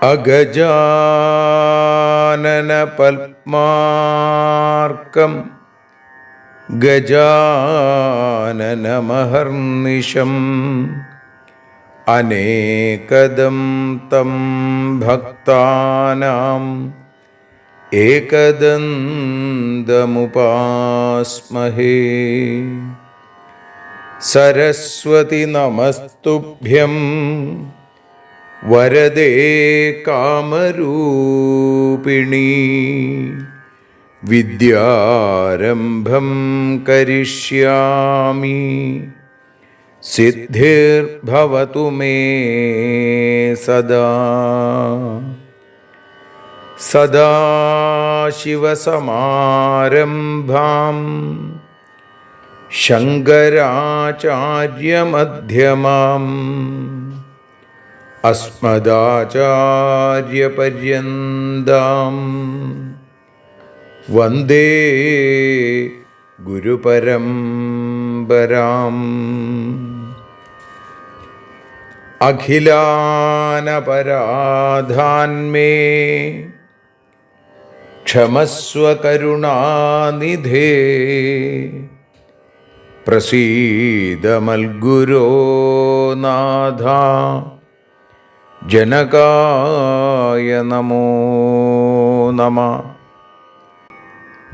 അഗജാനന പത്മാർക്കം ഗജാനനമഹർനിശം അനേകദം തം ഭക്താനാം ഏകദന്തമുപാസ്മഹേ. സരസ്വതി നമസ്തുഭ്യം വരദേ കാമരൂപിണി. വിദ്യാരംഭം കരിഷ്യാമി സിദ്ധിർഭവതു മേ സദാ. സദാശിവസമാരംഭാം ശങ്കരാചാര്യമധ്യമാം അസ്മദാചാര്യപര്യന്താം വന്ദേ ഗുരുപരമ്പരാം. അഖിലാനപരാധാന്മേ ക്ഷമസ്വ കരുണാനിധേ. പ്രസീദ മൽഗുരോ നാഥ ജനകായ നമോ നമഃ.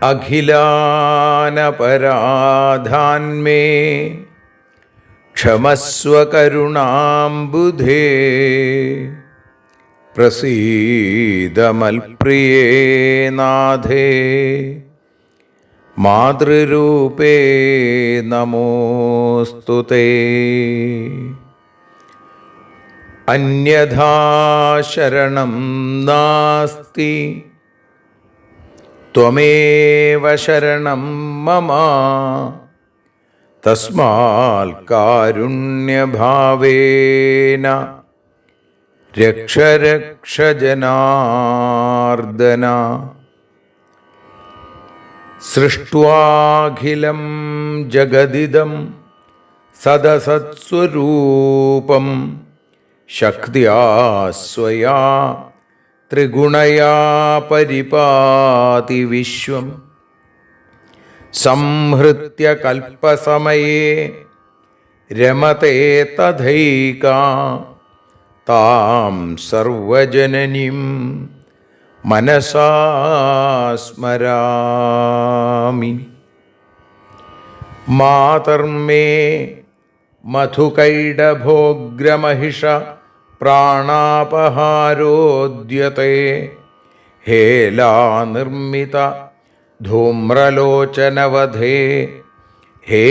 അഖിലാനപരാധാന്മേ ക്ഷമസ്വ കരുണാംബുധേ. പ്രസീദ മൽപ്രിയേ നാഥേ മാതൃരൂപേ നമോസ്തുതേ. അന്യഥാ ശരണം നാസ്തി ത്വമേവ ശരണം മമ. തസ്മാൽ കാരുണ്യഭാവേന രക്ഷ രക്ഷ ജനാർദ്ദന. സൃഷ്ട്വാഖിലം ജഗദിദം സദസത്സ്വരൂപം ശക്തിയാ സ്വയാ ത്രിഗുണയാ പരിപാതി വിശ്വം. സംഹൃത്യ കൽപ്പസമയേ രമതേ തഥൈകാ താം സർവജനനീം മനസാ സ്മരാമി. മാതർമേ മധുകൈടഭോഗ്രമഹിഷ പ്രാണാപഹാരോദ്യത്തെ. ഹേലാനിർമ്മിത ധൂമ്രലോചനവധേ ഹേ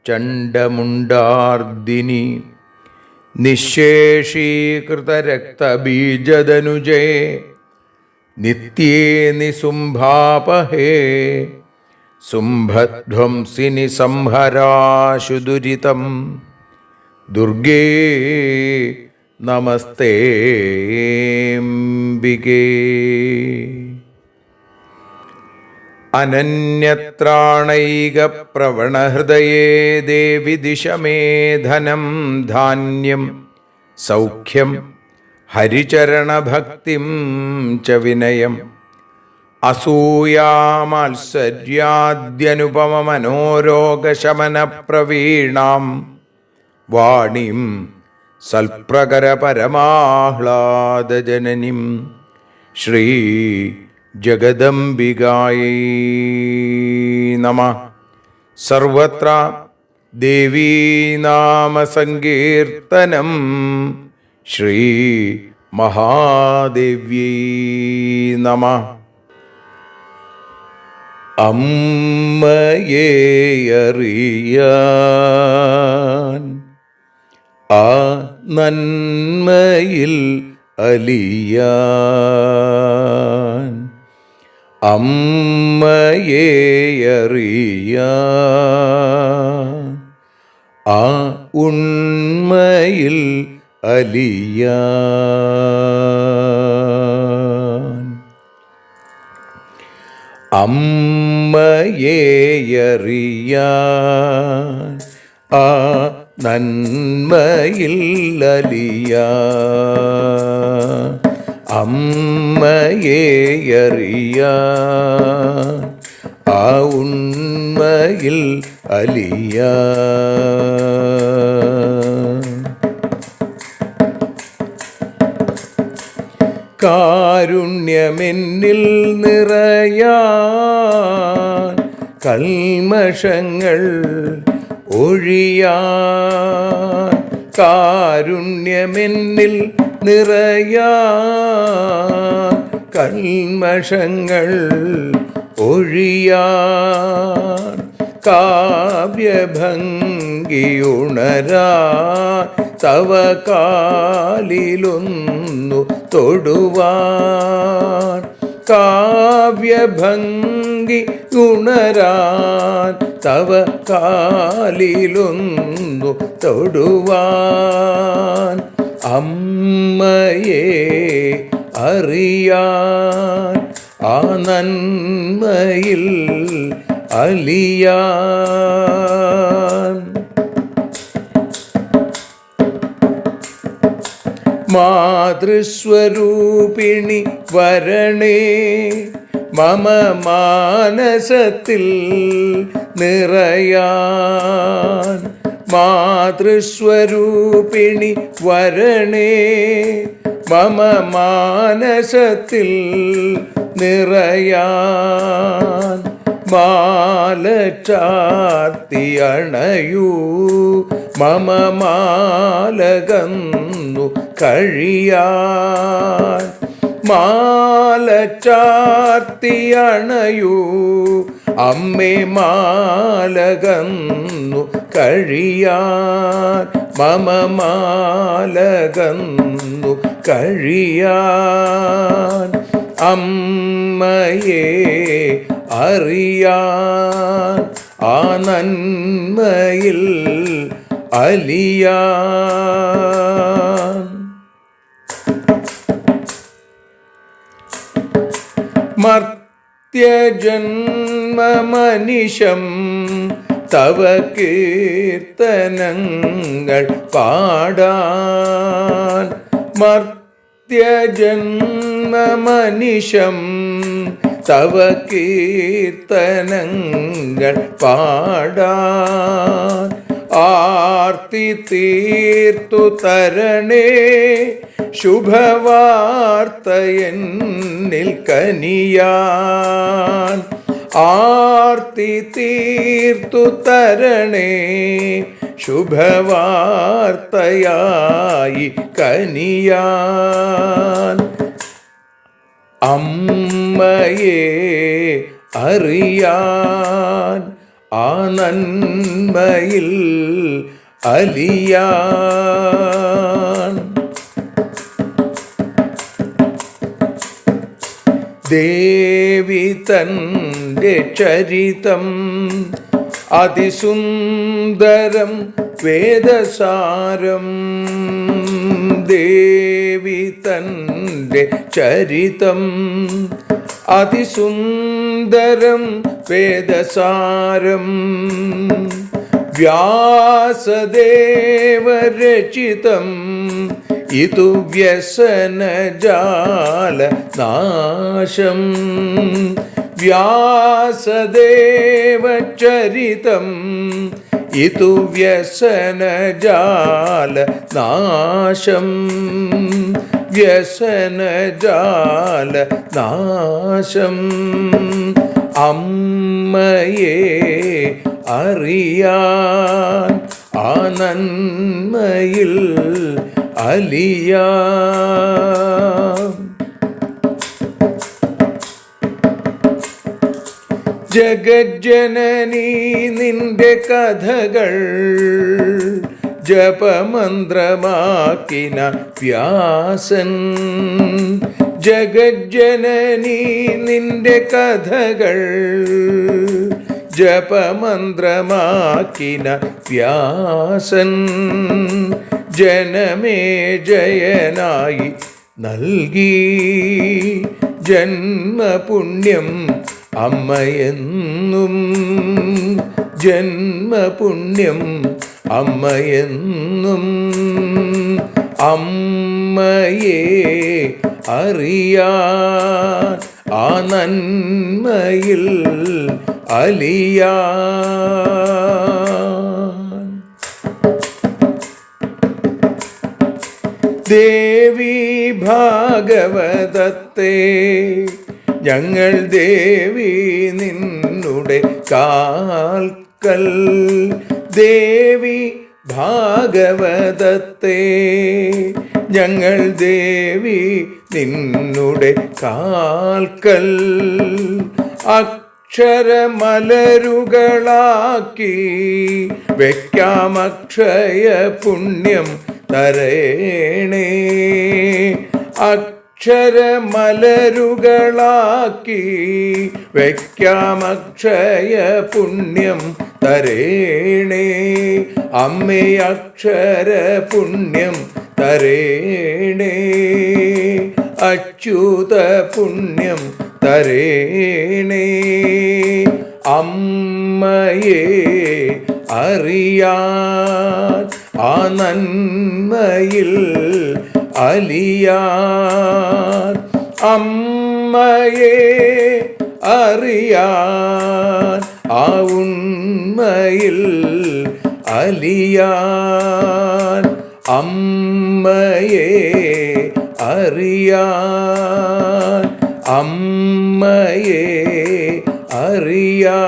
ചണ്ഡമുണ്ഡാർദിനി. നിശേഷീകൃതരക്തബീജദനുജേ നിത്യേ നിസുംഭാപഹേ. സുംഭധ്വംസിനി സംഹരാശു ദുരിതം ദുർഗേ നമസ്തേംബികേ. അനന്യത്രാണൈകപ്രവണഹൃദയേ ദേവി ദിശ മേ ധനം ധാന്യം സൗഖ്യം ഹരിചരണഭക്തിം ച വിനയം. അസൂയാമാത്സര്യാദ്യനുപമമനോരോഗശമനപ്രവീണാം വാണീം സൽപ്രകരപരമാഹ്ലാദജനനീം ശ്രീ ജഗദംബികായൈ നമഃ. സർവത്ര ദേവീനാമസങ്കീർത്തനം ശ്രീ മഹാദേവ്യൈ നമഃ. അമ്മയെ അറിയാൻ ആ നന്മയിൽ അലിയാൻ, അമ്മയെ അറിയാൻ ആ ഉണ്മയിൽ അലിയാൻ, അമ്മയെ അറിയാൻ ആ നന്മയിൽ അലിയാൻ, അമ്മയെ അറിയാൻ ആ ഉണ്മയിൽ അലിയാൻ. കാരുണ്യമെന്നിൽ നിറയാൻ, കൽമഷങ്ങൾ ഒഴിയാൻ, കാരുണ്യമെന്നിൽ നിറയാൻ, കൽമഷങ്ങൾ ഒഴിയാൻ, കാവ്യഭംഗിയുണരാൻ തവ കാലിലൊന്നു തൊടുവാൻ, കാവ്യഭംഗി ഉണരാൻ തവ കാലിലൊന്നു തൊടുവാൻ, അമ്മയെ അറിയാൻ ആ നന്മയിൽ അലിയാൻ. മാതൃസ്വരൂപിണി വരണേ മമ മാനസത്തിൽ നിറയാൻ, മാതൃസ്വരൂപിണി വരണേ മമ മാനസത്തിൽ നിറയാൻ, മാല ചാർത്തി അണയൂ മമ മാലകന്നു കഴിയാൻ, മാല ചാർത്തി അണയൂ അമ്മേ മാലകന്നു കഴിയാൻ, മമ മാലകന്നു കഴിയാൻ, അമ്മയെ അറിയാൻ ആ നന്മയിൽ അലിയാൻ. മർത്യജന്മമനിശം തവ കീർത്തനങ്ങൾ പാടാൻ, മർത്യജന്മമനിശം തവ കീർത്തനങ്ങൾ പാടാൻ, ആർത്തി തീർത്തു തരണേ ശുഭവാർത്ത എന്നിൽ കനിയാൻ, ആർത്തി തീർത്തു തരണേ ശുഭവാർത്തയായി കനിയാൻ, അമ്മയെ അറിയാൻ ആ നന്മയിൽ അലിയാൻ. ദേവി തൻ്റെ ചരിതം അതിസുന്ദരം വേദസാരം, ദേവി തൻ്റെ ചരിതം അതിസുന്ദരം വേദസാരം, വ്യാസദേവരചിതം ഇതു വ്യസനജാല നാശം, വ്യാസദേവചരിതം ഇതു വ്യസനജാല നാശം, വ്യസനജാല നാശം, അമ്മയെ അറിയാൻ ആ നന്മയിൽ അലിയാൻ. ജഗജ്ജനനീ നിന്റെ കഥകൾ ജപമന്ത്രമാക്കിന വ്യാസൻ. ജഗജ്ജനനീ നിന്റെ കഥകൾ ജപമന്ത്രമാക്കിന വ്യാസൻ. ജനമേ ജയനായി നൽകി ജന്മപുണ്യം അമ്മയെന്നും. ജന്മപുണ്യം അമ്മയെന്നും. അമ്മയെ അറിയാൻ ആ നന്മയിൽ അലിയാൻ. ദേവി ഭാഗവതത്തെ ഞങ്ങൾ ദേവി നിന്നുടെ കാൽക്കൽ. ദേവി ഭാഗവതത്തെ ഞങ്ങൾ ദേവി നിന്നുടെ കാൽക്കൽ. അക്ഷരമലരുകളാക്കി വയ്ക്കാം അക്ഷയ പുണ്യം തരേണേ. അക്ഷരമലരുകളാക്കി വയ്ക്കാം അക്ഷയ പുണ്യം തരേണേ. അമ്മേ അക്ഷര പുണ്യം തരേണേ. അച്യുത പുണ്യം തരേണേ. അമ്മയെ അറിയാൻ ആ നന്മയിൽ അലിയാൻ. അമ്മയെ അറിയാൻ ആ ഉണ്മയിൽ അലിയാൻ. അമ്മയെ അറിയാൻ. അമ്മയെ അറിയാൻ.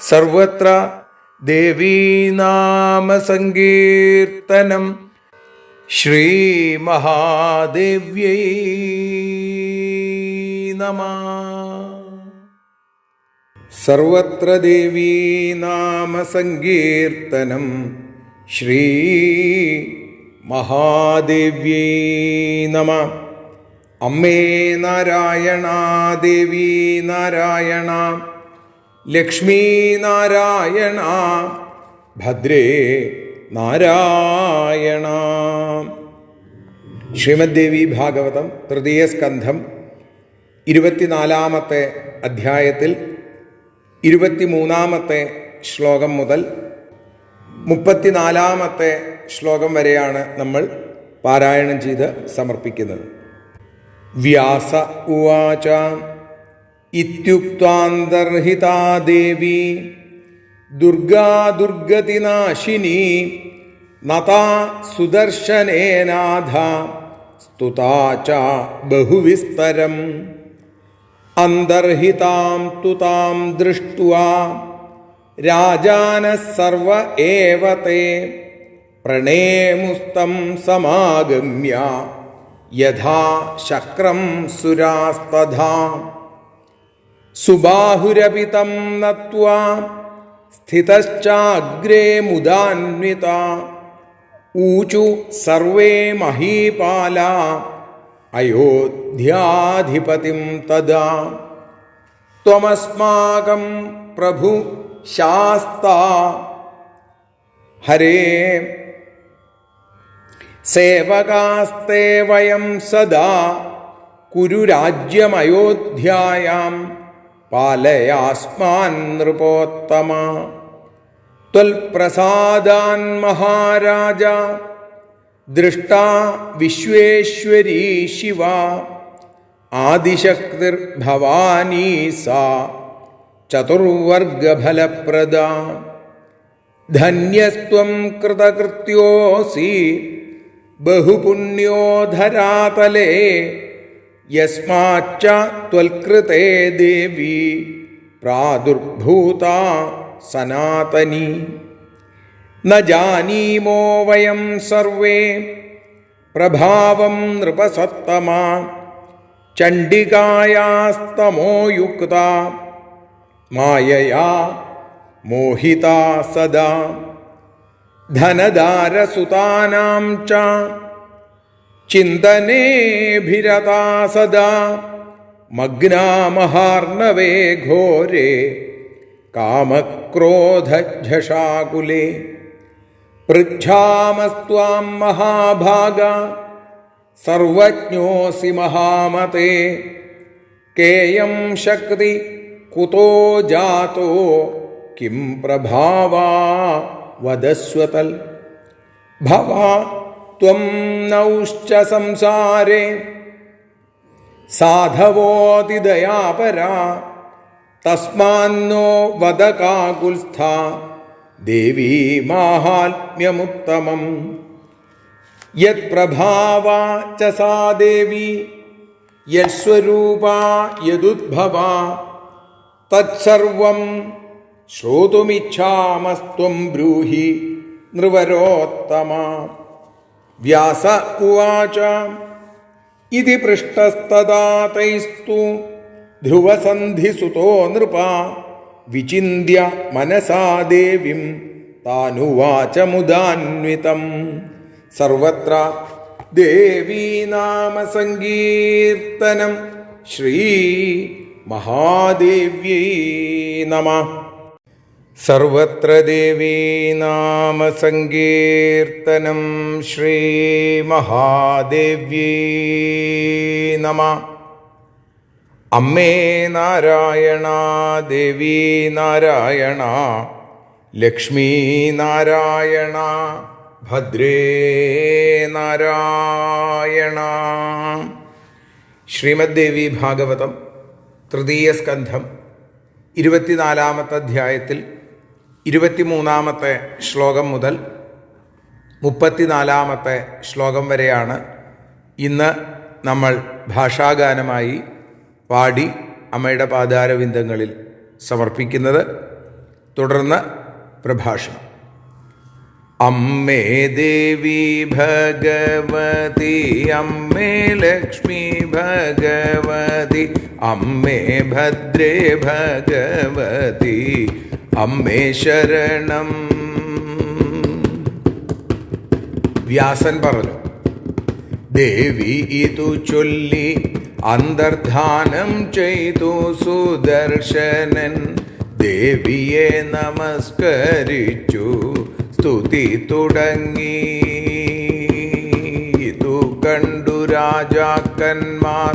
സർവത്ര ദേവീനാമസങ്കീർത്തനം. ശ്രീ മഹാദേവ്യൈ നമഃ. സർവത്ര ദേവീനാമസങ്കീർത്തനം. ശ്രീ മഹാദേവ്യൈ നമഃ. അമ്മേ നാരായണ, ദേവി നാരായണ, ലക്ഷ്മീ നാരായണ, ഭദ്രേ നാരായണ. ശ്രീമദ്ദേവി ഭാഗവതം തൃതീയ സ്കന്ധം 24-ാമത്തെ അധ്യായത്തിൽ 23-ാമത്തെ ശ്ലോകം മുതൽ 34-ാമത്തെ ശ്ലോകം വരെയാണ് നമ്മൾ പാരായണം ചെയ്ത് സമർപ്പിക്കുന്നത്. വ്യാസ ഉവാച ഇത്യുക്ത്വാന്തർഹിതാ ദേവി ദുർഗാ ദുർഗതിനാശിനി നതാ സുദർശനേനാഥ സ്തുതാ ച ബഹുവിസ്തരം. അന്തർഹിതാം തു താം ദൃഷ്ട്വാ രാജാനഃ സർവ ഏവ തേ പ്രണേമുസ്തം സമാഗമ്യ യഥാ ശക്രം സുരാസ്തഥാ. സുബാഹുരപി തം നത്വാ സ്ഥിതശ്ചാഗ്രേ മുദാന്വിതാ. ഊചു സർവേ മഹീപാലാ അയോധ്യാധിപതിം തദാ. ത്വമസ്മാകം പ്രഭു ശാസ്താ ഹരേ സേവകാസ്തേ വയം സദാ. കുരു രാജ്യമയോധ്യായാം പാലയാസ്മാൻ നൃപോത്തമ. ത്വൽപ്രസാദാൻ മഹാരാജ ദൃഷ്ടാ വിശ്വേശ്വരീ ശിവ. ആദിശക്തിർഭവാനീ സാ ചതുർവർഗഫലപ്രദാ. ധന്യസ്ത്വം കൃതകൃത്യോസി ബഹുപുണ്യോ ധരാതലേ. യസ്മാച്ച ത്വൽകൃതേ ദേവി പ്രാദുർഭൂതാ സനാതനി. ന ജാനീമോ വയം സർവേ പ്രഭാവം നൃപസത്തമാ. ചണ്ഡികായാസ്തമോയുക്ത മായയാ മോഹിതാ സദാ ധനദാരസുതാനാം ച ചിന്തനേഭിരതാ സദാ മഗ്നാ മഹാർണവേ ഘോരേ കാമക്രോധജഷാകുലേ പൃച്ഛാമസ്ത്വാം മഹാഭാഗ സർവജ്ഞോസി മഹാമതേ കേയം ശക്തി കുതോ ജാതോ കിം പ്രഭാവാ വദസ്വതൽ ഭവാ ത്വം നൗശ്ച സംസാരേ സാധവോതിദയാപരാ തസ്മാന്നോ വദ കാകുൽസ്ഥാ ദേവീ മാഹാത്മ്യമുത്തമം യത് പ്രഭാവാ ച സാ ദേവി യസ്വരൂപാ യദുദ്ഭവാ തത്സർവം ശ്രോതുമിച്ഛാമസ്ത്വം ബ്രൂഹി നൃവരോത്തമ. വ്യാസ ഉവാച ഇതി പൃഷ്ടസ്തദാ തൈസ്തു ധ്രുവസന്ധിസുതോ നൃപ വിചിന്യ മനസാ ദേവീം താനുവാച മുദാന്വിതം. സർവത്ര ദേവീ നാമ സങ്കീർത്തനം. ശ്രീ മഹാദേവ്യൈ നമഃ. സർവത്ര ദേവീ നാമ സങ്കീർത്തനം. ശ്രീ മഹാദേവ്യൈ നമഃ. അമ്മേ നാരായണ, ദേവീ നാരായണ, ലക്ഷ്മീ നാരായണ, ഭദ്രേ നാരായണ. ശ്രീമദ് ദേവി ഭാഗവതം തൃതീയ സ്കന്ധം 24-ാമത്തെ അധ്യായത്തിൽ 23-ാമത്തെ ശ്ലോകം മുതൽ 34-ാമത്തെ ശ്ലോകം വരെയാണ് ഇന്ന് നമ്മൾ ഭാഷാഗാനമായി പാടി അമ്മയുടെ പാദാരവിന്ദങ്ങളിൽ സമർപ്പിക്കുന്നത്. തുടർന്ന് പ്രഭാഷണം. അമ്മേ ദേവി ഭഗവതി, അമ്മേ ലക്ഷ്മി ഭഗവതി, അമ്മേ ഭദ്രേ ഭഗവതി, അമ്മേ ശരണം. വ്യാസൻ പറഞ്ഞു, ദേവി ഇതു ചൊല്ലി അന്തർധാനം ചെയ്തു സുദർശനൻ. ദേവിയെ നമസ്കരിച്ചു സ്തുതി തുടങ്ങി. ഇതു കണ്ടു രാജാക്കന്മാർ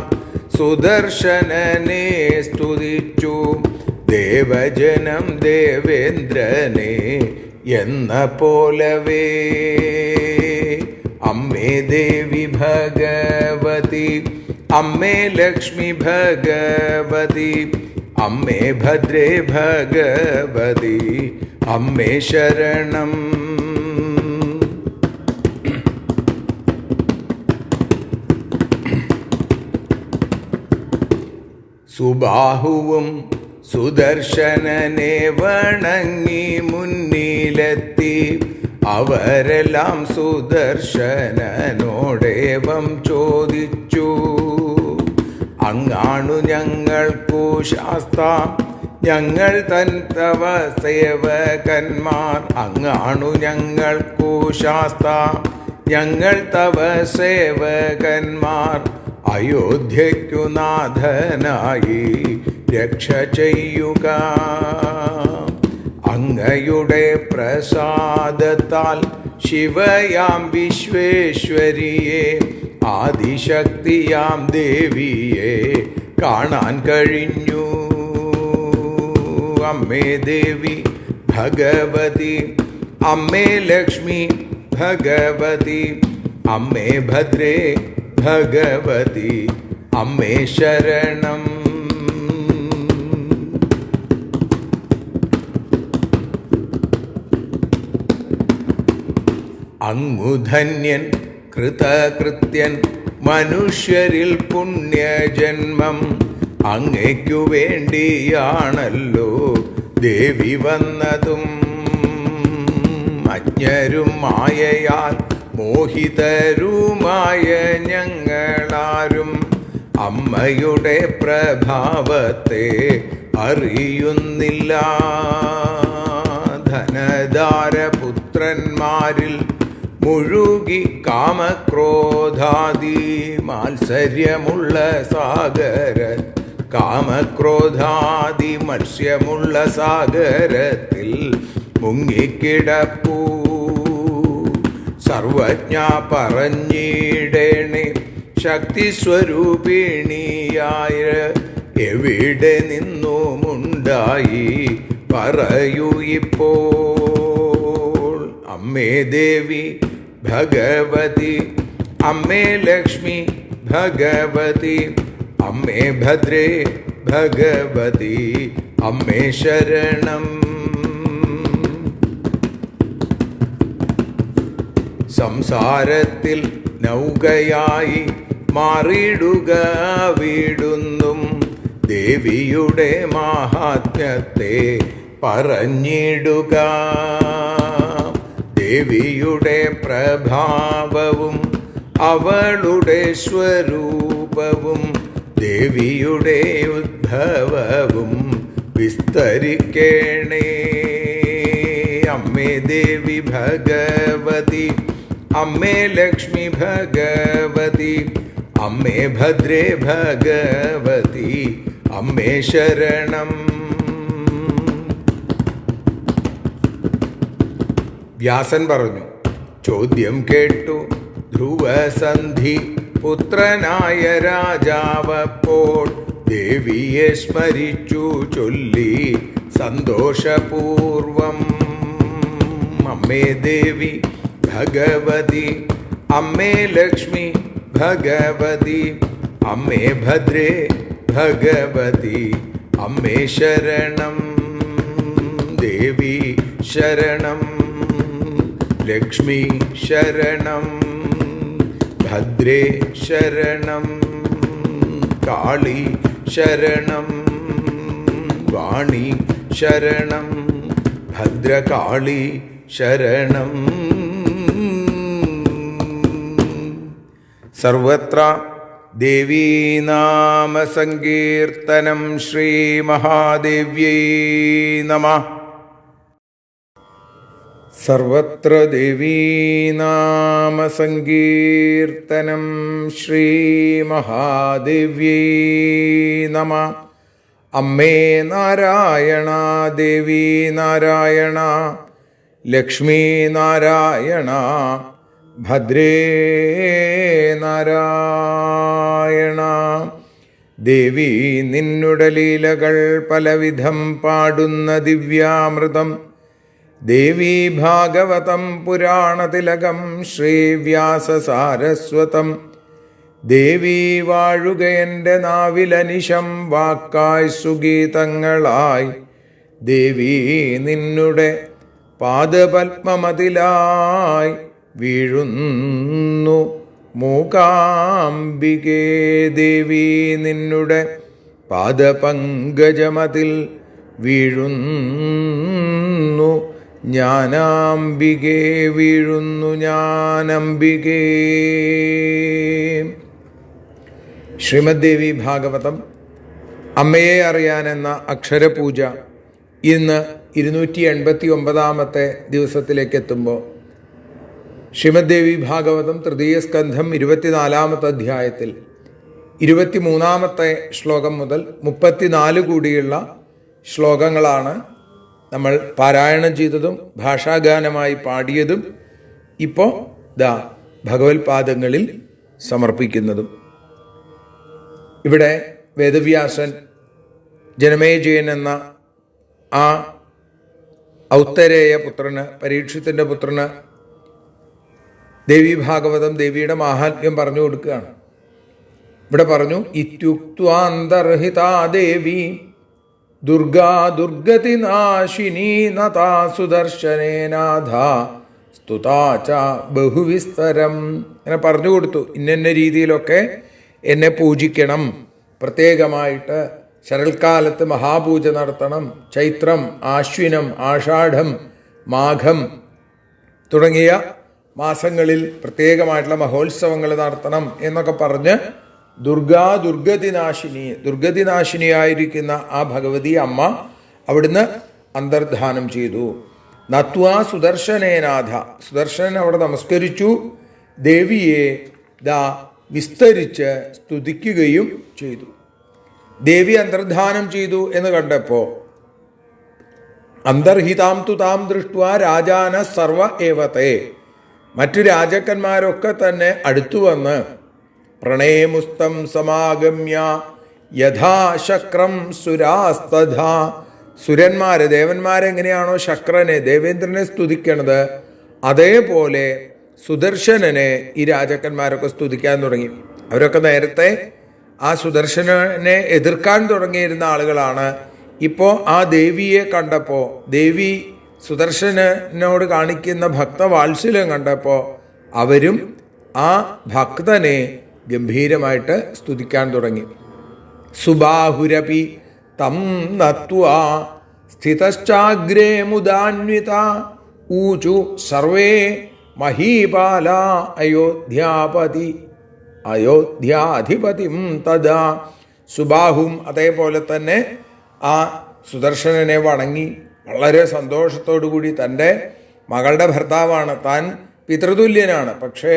സുദർശനനെ സ്തുതിച്ചു. ദേവജനം ദേവേന്ദ്രനെ എന്ന പോലവേ. അമ്മേ ദേവി ഭഗവതി, അമ്മേ ലക്ഷ്മി ഭഗവതി, അമ്മേ ഭദ്രേ ഭഗവതി, അമ്മേ ശരണം. സുബാഹുവും സുദർശനനെ വണങ്ങി മുന്നിലെത്തി. അവരെല്ലാം സുദർശനനോടേവം ചോദിച്ചു, അങ്ങാണു ഞങ്ങൾക്കു ശാസ്ത, ഞങ്ങൾ തൻ തവ സേവകന്മാർ. അങ്ങാണു ഞങ്ങൾക്കു ശാസ്ത, ഞങ്ങൾ തവ സേവകന്മാർ. അയോധ്യയ്ക്കു നാഥനായി രക്ഷ ചെയ്യുക. അങ്ങയുടെ പ്രസാദത്താൽ ശിവയാം വിശ്വേശ്വരിയെ, ആദിശക്തിയാം ദേവിയെ കാണാൻ കഴിഞ്ഞു. അമ്മേ ദേവി ഭഗവതി, അമ്മേ ലക്ഷ്മി ഭഗവതി, അമ്മേ ഭദ്രേ ഭഗവതി, അമ്മേ ശരണം. അങ്ങു ധന്യൻ കൃതകൃത്യൻ, മനുഷ്യരിൽ പുണ്യജന്മം. അങ്ങയ്ക്കു വേണ്ടിയാണല്ലോ ദേവി വന്നതും. അജ്ഞരും മായയാൽ മോഹിതരുമായ ഞങ്ങളാരും അമ്മയുടെ പ്രഭാവത്തെ അറിയുന്നില്ല. ധനധാരപുത്രന്മാരിൽ മുഴുകി കാമക്രോധാദി മാത്സര്യമുള്ള സാഗര കാമക്രോധാദി മത്സ്യമുള്ള സാഗരത്തിൽ മുങ്ങിക്കിടപ്പൂ. സർവജ്ഞ പറഞ്ഞിടേണേ ശക്തിസ്വരൂപിണിയായ എവിടെ നിന്നുമുണ്ടായി പറയൂ ഇപ്പോൾ. അമ്മേ ദേവി ഭഗവതി, അമ്മേ ലക്ഷ്മി ഭഗവതി, അമ്മേ ഭദ്രേ ഭഗവതി, അമ്മേ ശരണം. സംസാരത്തിൽ നൗകയായി മാറിയിടുക വീടുന്നും ദേവിയുടെ മാഹാത്മ്യത്തെ പറഞ്ഞിടുക. ദേവിയുടെ പ്രഭാവവും അവളുടെ സ്വരൂപവും ദേവിയുടെ ഉദ്ഭവവും വിസ്തരിക്കേണേ. അമ്മേ ദേവി ഭഗവതി, അമ്മേ ലക്ഷ്മി ഭഗവതി, അമ്മേ ഭദ്രേ ഭഗവതി, അമ്മേ ശരണം. വ്യാസൻ പറഞ്ഞു, ചോദ്യം കേട്ടു ധ്രുവസന്ധി പുത്രനായ രാജാവപ്പോൾ ദേവിയെ സ്മരിച്ചു ചൊല്ലി സന്തോഷപൂർവം. അമ്മേ ദേവി ഭഗവതി, അമ്മേ ലക്ഷ്മി ഭഗവതി, അമ്മേ ഭദ്രേ ഭഗവതി, അമ്മേ ശരണം. ദേവി ശരണം, ലക്ഷ്മി ശരണം, ഭദ്രേ ശരണം, കാളി ശരണം, വാണി ശരണം, ഭദ്രകാളി ശരണം. സർവത്ര ദേവീനാമസങ്കീർത്തനം. ശ്രീമഹാദേവ്യൈ നമഃ. സർവത്ര ദേവീനാമസങ്കീർത്തനം. ശ്രീമഹാദേവ്യൈ നമഃ. അമ്മേ നാരായണ, ദേവി നാരായണ, ലക്ഷ്മി നാരായണ, ഭദ്രേ നാരായണ. ദേവി നിന്നുടെ ലീലകൾ പലവിധം പാടുന്ന ദിവ്യാമൃതം. ദേവി ഭാഗവതം പുരാണതിലകം ശ്രീവ്യാസസാരസ്വതം. ദേവി വാഴുക എൻ്റെ നാവിലനിശം വാക്കായി സുഗീതങ്ങളായി. ദേവി നിന്നുടെ പാദപത്മമതിലായി വീഴുന്നു മൂകാംബികേ. ദേവി നിന്നുടെ പാദപങ്കജമതിൽ വീഴുന്നു ജ്ഞാനാംബികേ. വീഴുന്നു ജ്ഞാനംബികേ. ശ്രീമദ് ദേവി ഭാഗവതം അമ്മയെ അറിയാനെന്ന അക്ഷരപൂജ ഇന്ന് 289 ദിവസത്തിലേക്ക് എത്തുമ്പോൾ ശ്രീമദ് ദേവി ഭാഗവതം തൃതീയ സ്കന്ധം 24 അധ്യായത്തിൽ 23 ശ്ലോകം മുതൽ 34 കൂടിയുള്ള ശ്ലോകങ്ങളാണ് നമ്മൾ പാരായണം ചെയ്തതും ഭാഷാഗാനമായി പാടിയതും ഇപ്പോൾ ഭഗവത് പാദങ്ങളിൽ സമർപ്പിക്കുന്നതും. ഇവിടെ വേദവ്യാസൻ ജനമേജയൻ എന്ന ആ ഔത്തരേയ പുത്രന്, പരീക്ഷത്തിൻ്റെ പുത്രന് ദേവി ഭാഗവതം, ദേവിയുടെ മാഹാത്മ്യം പറഞ്ഞു കൊടുക്കുകയാണ്. ഇവിടെ പറഞ്ഞു, ഇത്യുക്ത്വാന്തർഹിതാ ദേവി ദുർഗാ ദുർഗതി നാശിനി നതാ സുദർശനേനാഥ സ്തുതാച ബഹുവിസ്തരം. അങ്ങനെ പറഞ്ഞു കൊടുത്തു, ഇന്ന രീതിയിലൊക്കെ എന്നെ പൂജിക്കണം, പ്രത്യേകമായിട്ട് ശരൽക്കാലത്ത് മഹാപൂജ നടത്തണം, ചൈത്രം, ആശ്വിനം, ആഷാഢം, മാഘം തുടങ്ങിയ മാസങ്ങളിൽ പ്രത്യേകമായിട്ടുള്ള മഹോത്സവങ്ങൾ നടത്തണം എന്നൊക്കെ പറഞ്ഞ് ദുർഗാ ദുർഗതിനാശിനി, ദുർഗതിനാശിനിയായിരിക്കുന്ന ആ ഭഗവതി അമ്മ അവിടുന്ന് അന്തർധാനം ചെയ്തു. നത്വാ സുദർശനേനാഥ, സുദർശനൻ അവിടെ നമസ്കരിച്ചു, ദേവിയെ വിസ്തരിച്ച് സ്തുതിക്കുകയും ചെയ്തു. ദേവി അന്തർധാനം ചെയ്തു എന്ന് കണ്ടപ്പോൾ അന്തർഹിതാം തു താം ദൃഷ്ട്വാ രാജാന സർവ ഏവത്തെ, മറ്റു രാജാക്കന്മാരൊക്കെ തന്നെ അടുത്തു വന്ന് പ്രണേമുസ്തം സമാഗമ്യ യഥാശക്രം സുരാസ്തഥാ, സുരന്മാര് ദേവന്മാരെങ്ങനെയാണോ ശക്രനെ ദേവേന്ദ്രനെ സ്തുതിക്കണത് അതേപോലെ സുദർശനനെ ഈ രാജാക്കന്മാരൊക്കെ സ്തുതിക്കാൻ തുടങ്ങി. അവരൊക്കെ നേരത്തെ ആ സുദർശനനെ എതിർക്കാൻ തുടങ്ങിയിരുന്ന ആളുകളാണ്. ഇപ്പോൾ ആ ദേവിയെ കണ്ടപ്പോൾ, ദേവി സുദർശനോട് കാണിക്കുന്ന ഭക്തവാത്സല്യം കണ്ടപ്പോൾ അവരും ആ ഭക്തനെ ഗംഭീരമായിട്ട് സ്തുതിക്കാൻ തുടങ്ങി. സുബാഹുരപി തം നത്വാ സ്ഥിതശ്ചാഗ്രേ മുദാന്വിത ഊചു സർവേ മഹീപാല അയോധ്യാധിപതിം തഥാ. സുബാഹും അതേപോലെ തന്നെ ആ സുദർശനനെ വണങ്ങി വളരെ സന്തോഷത്തോടു കൂടി, തൻ്റെ മകളുടെ ഭർത്താവാണ്, താൻ പിതൃതുല്യനാണ്, പക്ഷേ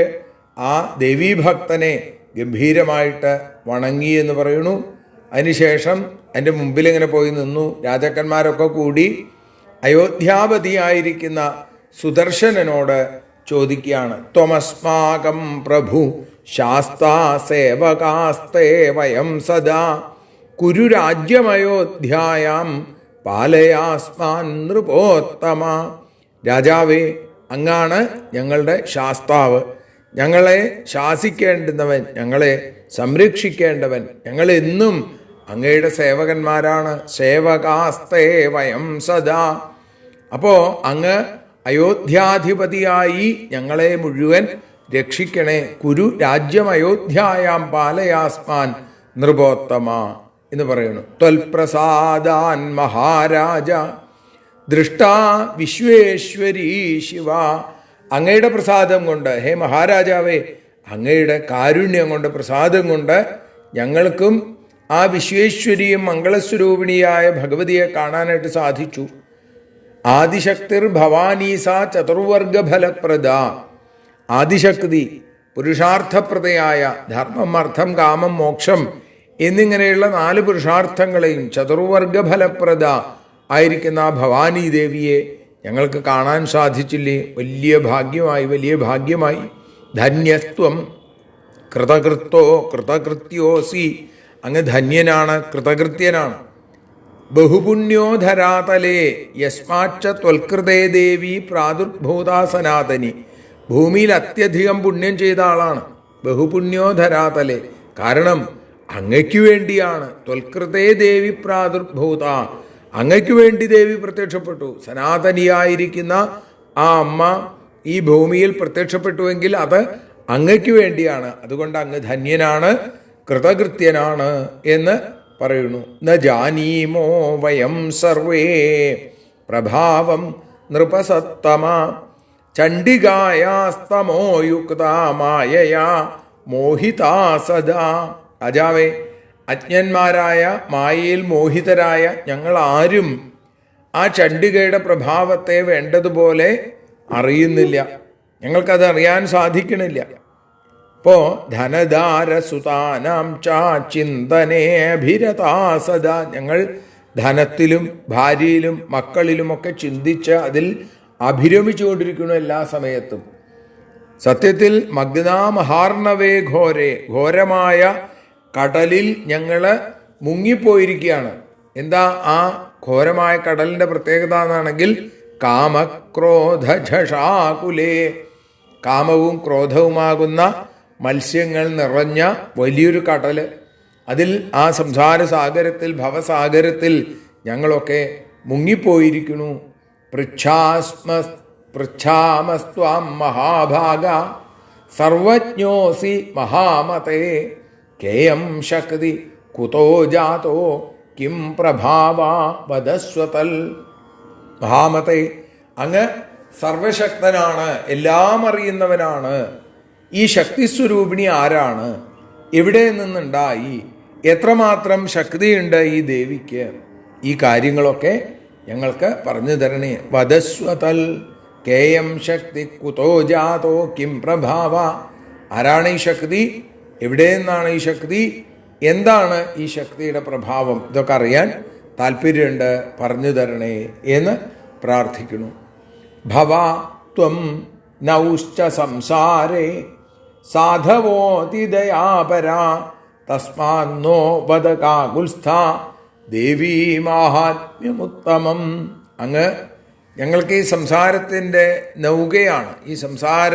ആ ദേവീഭക്തനെ ഗംഭീരമായിട്ട് വണങ്ങി എന്ന് പറയുന്നു. അതിനുശേഷം എൻ്റെ മുമ്പിൽ ഇങ്ങനെ പോയി നിന്നു. രാജാക്കന്മാരൊക്കെ കൂടി അയോധ്യാപതിയായിരിക്കുന്ന സുദർശനനോട് ചോദിക്കുകയാണ്. ത്വമസ്മാകം പ്രഭു ശാസ്താ സേവകാസ്തേ വയം സദാ കുരു രാജ്യമയോധ്യായാം പാലയാസ്മാൻ നൃപോത്തമ. രാജാവേ, അങ്ങാണ് ഞങ്ങളുടെ ശാസ്താവ്, ഞങ്ങളെ ശാസിക്കേണ്ടുന്നവൻ, ഞങ്ങളെ സംരക്ഷിക്കേണ്ടവൻ, ഞങ്ങളെന്നും അങ്ങയുടെ സേവകന്മാരാണ്. സേവകാസ്തേ വയം സദാ. അപ്പോൾ അങ്ങ് അയോധ്യാധിപതിയായി ഞങ്ങളെ മുഴുവൻ രക്ഷിക്കണേ. കുരു രാജ്യം അയോധ്യായാം പാലയാസ്മാൻ നൃപോത്തമ എന്ന് പറയുന്നു. ത്വൽപ്രസാദാൻ മഹാരാജ ദൃഷ്ടാ വിശ്വേശ്വരീ ശിവ. അങ്ങയുടെ പ്രസാദം കൊണ്ട്, ഹേ മഹാരാജാവേ, അങ്ങയുടെ കാരുണ്യം കൊണ്ട്, പ്രസാദം കൊണ്ട് ഞങ്ങൾക്കും ആ വിശ്വേശ്വരിയും മംഗളസ്വരൂപിണിയായ ഭഗവതിയെ കാണാനായിട്ട് സാധിച്ചു. ആദിശക്തിർ ഭവാനീസ ചതുർവർഗഫലപ്രദ. ആദിശക്തി പുരുഷാർത്ഥപ്രദയായ ധർമ്മം, അർത്ഥം, കാമം, മോക്ഷം എന്നിങ്ങനെയുള്ള 4 പുരുഷാർത്ഥങ്ങളെയും ചതുർവർഗഫലപ്രദ ആയിരിക്കുന്ന ആ ഭവാനി ദേവിയെ ഞങ്ങൾക്ക് കാണാൻ സാധിച്ചില്ലേ? വലിയ ഭാഗ്യമായി, വലിയ ഭാഗ്യമായി. ധന്യസ്ത്വം കൃതകൃത്യോസി. അങ്ങ് ധന്യനാണ്, കൃതകൃത്യനാണ്. ബഹുപുണ്യോ ധരാതലേ യസ്മാച്ച ത്വൽകൃതേ ദേവി പ്രാദുർഭൂതാ സനാതനി. ഭൂമിയിൽ അത്യധികം പുണ്യം ചെയ്ത ആളാണ്. ബഹുപുണ്യോ ധരാതലേ, കാരണം അങ്ങയ്ക്കു വേണ്ടിയാണ്. ത്വൽകൃതേ ദേവി പ്രാദുർഭൂത, അങ്ങയ്ക്കു വേണ്ടി ദേവി പ്രത്യക്ഷപ്പെട്ടു. സനാതനിയായിരിക്കുന്ന ആ അമ്മ ഈ ഭൂമിയിൽ പ്രത്യക്ഷപ്പെട്ടുവെങ്കിൽ അത് അങ്ങയ്ക്കു വേണ്ടിയാണ്. അതുകൊണ്ട് അങ്ങ് ധന്യനാണ്, കൃതകൃത്യനാണ് എന്ന് പറയുന്നു. ന ജാനീമോ വയം സർവേ പ്രഭാവം നൃപസത്തമ ചണ്ഡികായാസ്തമോ യുക്താ മായയാ മോഹിതാ സദാ. രാജാവേ, അജ്ഞന്മാരായ മായയിൽ മോഹിതരായ ഞങ്ങൾ ആരും ആ ചണ്ഡികയുടെ പ്രഭാവത്തെ വേണ്ടതുപോലെ അറിയുന്നില്ല, ഞങ്ങൾക്കത് അറിയാൻ സാധിക്കണില്ല. ഇപ്പോൾ ധനധാരസുതാനാം ചാ ചിന്തനേഭിരതാ സദാ. ഞങ്ങൾ ധനത്തിലും ഭാര്യയിലും മക്കളിലുമൊക്കെ ചിന്തിച്ച് അതിൽ അഭിരമിച്ചുകൊണ്ടിരിക്കുന്നു എല്ലാ സമയത്തും. സത്യത്തിൽ മഗ്നാ മഹാർണവേ ഘോരേ, ഘോരമായ കടലിൽ ഞങ്ങൾ മുങ്ങിപ്പോയിരിക്കുകയാണ്. എന്താ ആ ഘോരമായ കടലിൻ്റെ പ്രത്യേകത എന്നാണെങ്കിൽ കാമക്രോധഷാകുലേ, കാമവും ക്രോധവുമാകുന്ന മത്സ്യങ്ങൾ നിറഞ്ഞ വലിയൊരു കടൽ. അതിൽ ആ സംസാര സാഗരത്തിൽ, ഭവസാഗരത്തിൽ ഞങ്ങളൊക്കെ മുങ്ങിപ്പോയിരിക്കുന്നു. പൃച്ഛാമസ്ത്വാം മഹാഭാഗ സർവജ്ഞോസി മഹാമതേ കേയം ശക്തി കുതോ ജാതോ കിം പ്രഭാവ വദസ്വതൽ. മഹാമതേ, അങ്ങ് സർവശക്തനാണ്, എല്ലാം അറിയുന്നവനാണ്. ഈ ശക്തിസ്വരൂപിണി ആരാണ്? എവിടെ നിന്നുണ്ടായി, എത്രമാത്രം ശക്തിയുണ്ട് ഈ ദേവിക്ക്, ഈ കാര്യങ്ങളൊക്കെ ഞങ്ങൾക്ക് പറഞ്ഞു തരണേ. വദസ്വതൽ കേയം ശക്തി കുതോ ജാതോ കിം പ്രഭാവ. ആരാണ് ഈ ശക്തി, എവിടെ നിന്നാണ് ഈ ശക്തി, എന്താണ് ഈ ശക്തിയുടെ പ്രഭാവം, ഇതൊക്കെ അറിയാൻ താല്പര്യമുണ്ട്, പറഞ്ഞു തരണേ എന്ന് പ്രാർത്ഥിക്കുന്നു. ഭവാ ത്വം നൗശ്ച സംസാരേ സാധവോതിദയാപരാ തസ്മാന്നോ വദകാകുൽസ്ഥ ദേവീ മാഹാത്മ്യമുത്തമം. അങ്ങ് ഞങ്ങൾക്ക് ഈ സംസാരത്തിൻ്റെ നൗകയാണ്, ഈ സംസാര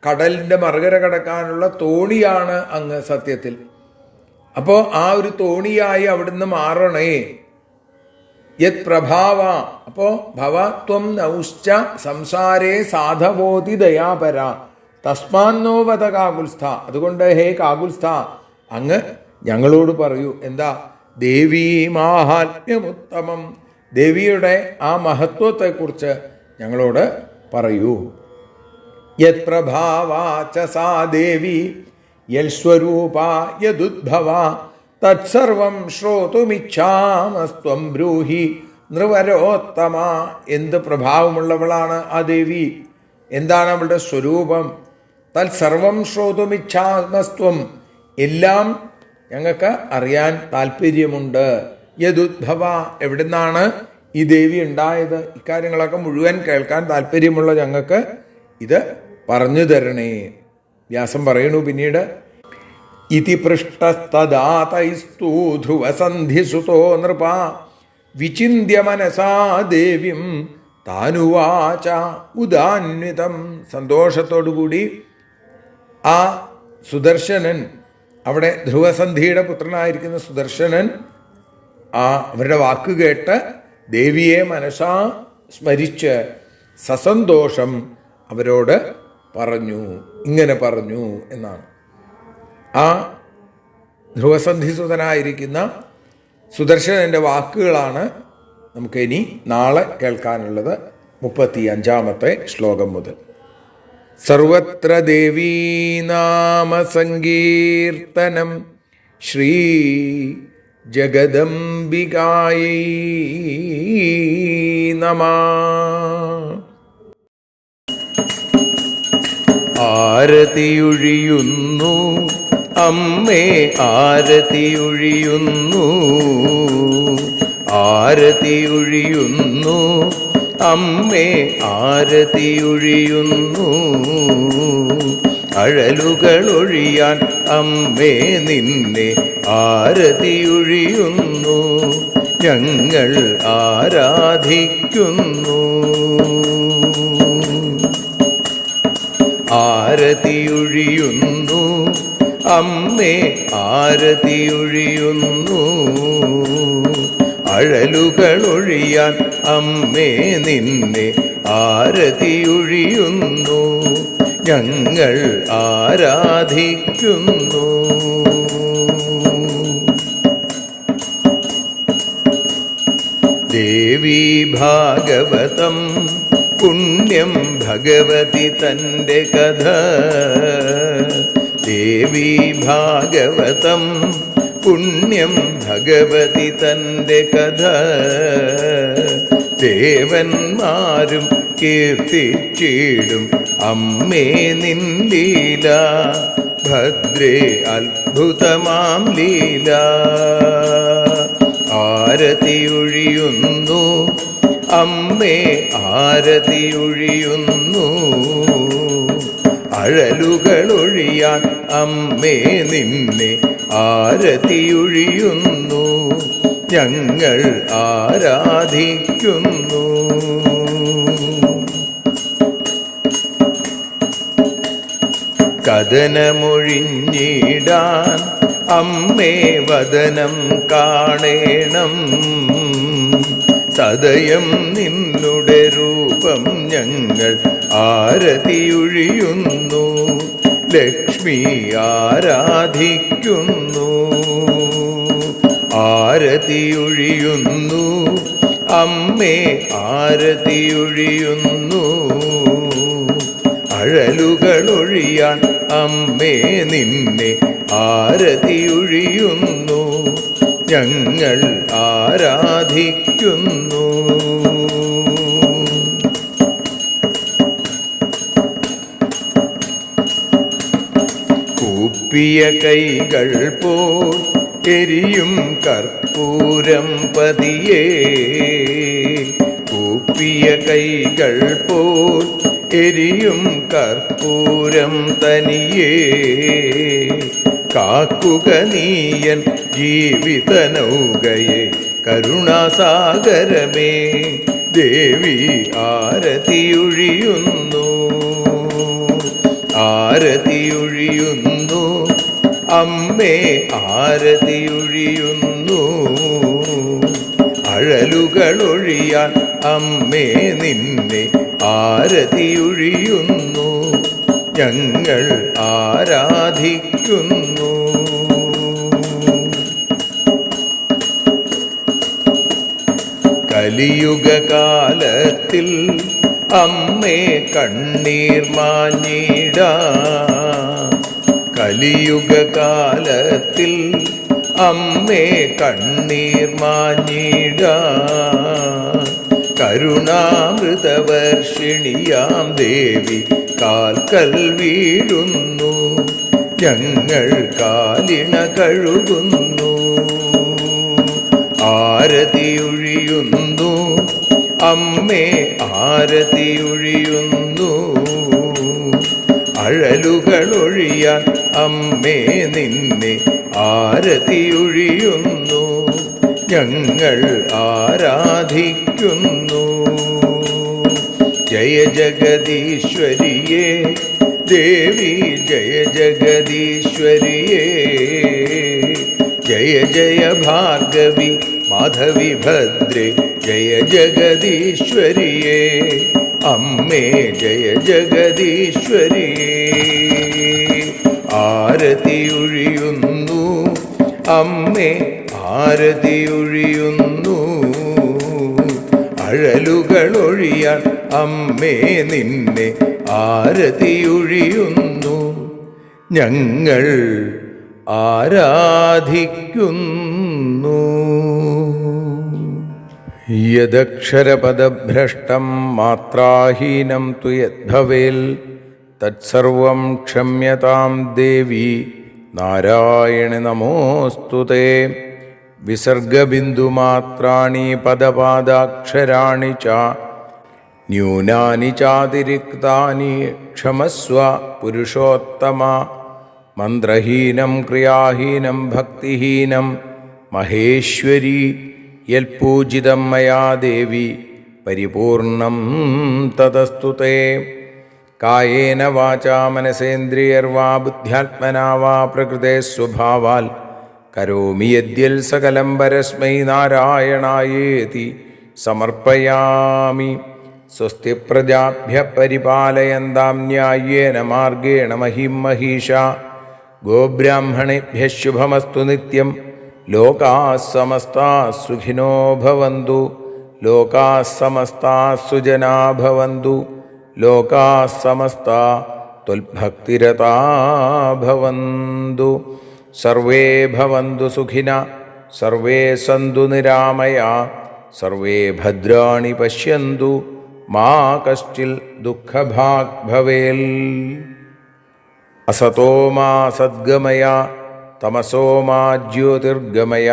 കടലിൻ്റെ മറുകര കടക്കാനുള്ള തോണിയാണ് അങ്ങ് സത്യത്തിൽ. അപ്പോൾ ആ ഒരു തോണിയായി അവിടുന്ന് മാറണേ. യത് പ്രഭാവ, അപ്പോൾ ഭവത്വം നൗശ്ച സംസാരേ സാധവോതി ദയാപര തസ്മാന്നോ വദ കാകുൽസ്ഥ. അതുകൊണ്ട് ഹേ കാകുൽസ്ഥ, അങ്ങ് ഞങ്ങളോട് പറയൂ. എന്താ? ദേവീ മാഹാത്മ്യമുത്തമം, ദേവിയുടെ ആ മഹത്വത്തെക്കുറിച്ച് ഞങ്ങളോട് പറയൂ. യത് പ്രഭാവാച സാ ദേവി യൽസ്വരൂപ യദുദ്ഭവ തത്സർവം ശ്രോതുമിച്ഛാമസ്ത്വം ബ്രൂഹി നൃവരോത്തമ. എന്ത് പ്രഭാവമുള്ളവളാണ് ആ ദേവി, എന്താണ് അവളുടെ സ്വരൂപം? തത്സർവം ശ്രോതുമിച്ഛാമസ്ത്വം, എല്ലാം ഞങ്ങൾക്ക് അറിയാൻ താല്പര്യമുണ്ട്. യദുദ്ഭവ, എവിടുന്നാണ് ഈ ദേവി ഉണ്ടായത്, ഇക്കാര്യങ്ങളൊക്കെ മുഴുവൻ കേൾക്കാൻ താല്പര്യമുള്ള ഞങ്ങൾക്ക് ഇത് പറഞ്ഞു തരണേ. വ്യാസം പറയണു പിന്നീട്, ഇതി പൃഷ്ടസ്തദാ തൈസ്തു ധ്രുവസന്ധിസുതോ നൃപ വിചിന്യ മനസാ ദേവീം താനുവാച ഉദാന്വിതം. സന്തോഷത്തോടുകൂടി ആ സുദർശനൻ, അവിടെ ധ്രുവസന്ധിയുടെ പുത്രനായിരിക്കുന്ന സുദർശനൻ അവരുടെ വാക്ക് കേട്ട് ദേവിയെ മനസാ സ്മരിച്ച് സസന്തോഷം അവരോട് പറഞ്ഞു, ഇങ്ങനെ പറഞ്ഞു എന്നാണ്. ആ ധ്രുവസന്ധിസുതനായിരിക്കുന്ന സുദർശനൻ്റെ വാക്കുകളാണ് നമുക്കിനി നാളെ കേൾക്കാനുള്ളത്. 35-ാമത്തെ ശ്ലോകം മുതൽ. സർവത്ര ദേവീ നാമ സങ്കീർത്തനം ശ്രീ ജഗദംബികായൈ നമഃ. ആരതിയൊഴിയുന്നു അമ്മേ ആരതിയൊഴിയുന്നു, ആരതിയൊഴിയുന്നു അമ്മേ ആരതിയൊഴിയുന്നു. അഴലുകളൊഴിയാൻ അമ്മേ നിന്നെ ആരതിയൊഴിയുന്നു, ഞങ്ങൾ ആരാധിക്കുന്നു. ആരതിയൊഴിയുന്നു അമ്മേ ആരതിയൊഴിയുന്നു. അഴലുകളൊഴിയാൻ അമ്മേ നിന്നെ ആരതിയൊഴിയുന്നു, ഞങ്ങൾ ആരാധിക്കുന്നു. ദേവി ഭാഗവതം പുണ്യം ഭഗവതി തൻ്റെ കഥ. ദേവി ഭാഗവതം പുണ്യം ഭഗവതി തൻ്റെ കഥ. ദേവന്മാരും കീർത്തിച്ചിടും അമ്മേ നിൻ ലീല, ഭദ്രേ അത്ഭുതമാം ലീല. ആരതിയൊഴിയുന്നു അമ്മേ ആരതിയൊഴിയുന്നു. അഴലുകളൊഴിയാൻ അമ്മേ നിന്നെ ആരതിയൊഴിയുന്നു, ഞങ്ങൾ ആരാധിക്കുന്നു. കഥനമൊഴിഞ്ഞിടാൻ അമ്മേ വദനം കാണേണം, സദയം നിന്നുടെ രൂപം ഞങ്ങൾ ആരതിയൊഴിയുന്നു, ലക്ഷ്മി ആരാധിക്കുന്നു. ആരതിയൊഴിയുന്നു അമ്മേ ആരതിയൊഴിയുന്നു. അഴലുകളൊഴിയാൻ അമ്മേ നിന്നെ ആരതിയൊഴിയുന്നു, ഞങ്ങൾ ആരാധിക്കുന്നു. കൂപ്പിയ കൈകൾ പോൽ എരിയും കർപ്പൂരം പതിയേ, കൂപ്പിയ കൈകൾ പോൽ എരിയും കർപ്പൂരം തനിയേ, കാക്കുക നീയൻ ജീവിത നൗകയെ കരുണാസാഗരമേ. ദേവി ആരതിയൊഴിയുന്നു, ആരതിയൊഴിയുന്നു, അമ്മേ ആരതിയൊഴിയുന്നു. അഴലുകളൊഴിയാൻ അമ്മേ നിന്നെ ആരതിയൊഴിയുന്നു, ഞങ്ങൾ ആരാധിക്കുന്നു. കലിയുഗകാലത്തിൽ അമ്മേ കണ്ണീർ മാഞ്ഞിടാം, കലിയുഗകാലത്തിൽ അമ്മേ കണ്ണീർ മാഞ്ഞിടാം. കരുണാമൃതവർഷിണിയാം ദേവി കാൽക്കൽ വീഴുന്നു, ഞങ്ങൾ കാലിണ കഴുകുന്നു. ആരതിയൊഴിയുന്നു, അമ്മേ ആരതിയൊഴിയുന്നു. അഴലുകളൊഴിയാൻ അമ്മേ നിന്നെ ആരതിയൊഴിയുന്നു, ഞങ്ങൾ ആരാധിക്കുന്നു. ജയ ജഗദീശ്വരിയേ ദേവി, ജയ ജഗദീശ്വരിയേ. ജയ ജയ ഭാർഗവി മാധവി ഭദ്രേ, ജയ ജഗദീശ്വരിയേ. അമ്മേ ജയ ജഗദീശ്വരിയേ. ആരതിയൊഴിയുന്നു, അമ്മേ ആരതിയൊഴിയുന്നു. അഴലുകളൊഴിയാൻ അമ്മേ നിന്നെ ആരതിയൊഴിയുന്നു, ഞങ്ങൾ ആരാധിക്കുന്നു. യദക്ഷരപദഭ്രഷ്ടം മാത്രാഹീനം തു യദ്ഭവേൽ തത്സർവം ക്ഷമ്യതാം ദേവി നാരായണ നമോസ്തുതേ. വിസർഗബിന്ദുമാത്രാണി പദപാദാക്ഷരാണി ച ന്യൂനാനി ചാതിരിക്താനി ക്ഷമസ്വ പുരുഷോത്തമ. മന്ത്രഹീനം ക്രിയാഹീനം ഭക്തിഹീനം മഹേശ്വരി യൽപൂജിതം മയാ ദേവി പരിപൂർണം തതസ്തുതേ. കായേന വാചാ മനസേന്ദ്രിയർവാ ബുദ്ധ്യാത്മനാ വാ പ്രകൃതേ സ്വഭാവാൽ കരോമി യദ്യൽ സകലം പരസ്മൈ നാരായണായേതി സമർപ്പയാമി. സ്വസ്തി പ്രജാഭ്യഃ പരിപാലയന്താം ന്യായേന മാർഗേണ മഹിം മഹീഷാ. ഗോബ്രാഹ്മണേഭ്യഃ ശുഭമസ്തു നിത്യം. ലോകാഃ സമസ്താഃ സുഖിനോ ഭവന്തു. ലോകാഃ സമസ്താഃ സുജനാഃ ഭവന്തു. ലോകാഃ സമസ്താഃ ത്വൽഭക്തിരതാ ഭവന്തു. സർവേ ഭവന്തു സുഖിനഃ, സർവേ സന്തു നിരാമയാഃ, സർവേ ഭദ്രാണി പശ്യന്തു, മാ കശ്ചിൽ ദുഃഖഭാഗ് ഭവേൽ. അസതോ മാ സദ്ഗമയ, തമസോ മാ ജ്യോതിർഗമയ,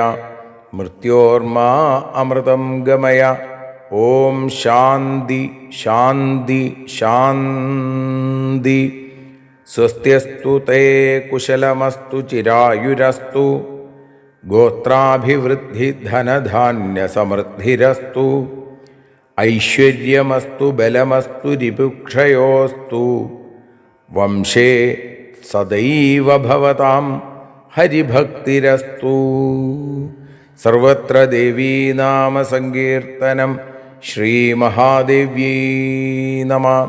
മൃത്യോർമാ അമൃതം ഗമയ. ഓം ശാന്തി ശാന്തി ശാന്തി. സ്വസ്ത്യസ്തു തേ കുശലമസ്തു ചിരായുരസ്തു. ഗോത്രാഭിവൃദ്ധി ധനധാന്യ സമൃദ്ധിരസ്തു. ഐശ്വര്യമസ്തു ബലമസ്തു രിപുക്ഷയോസ്തു. വംശേ സദൈവ ഭവതാം ഹരിഭക്തിരസ്തു. സർവത്ര ദേവീനാമസങ്കീർത്തനം. ശ്രീമഹാദേവ്യൈ നമഃ.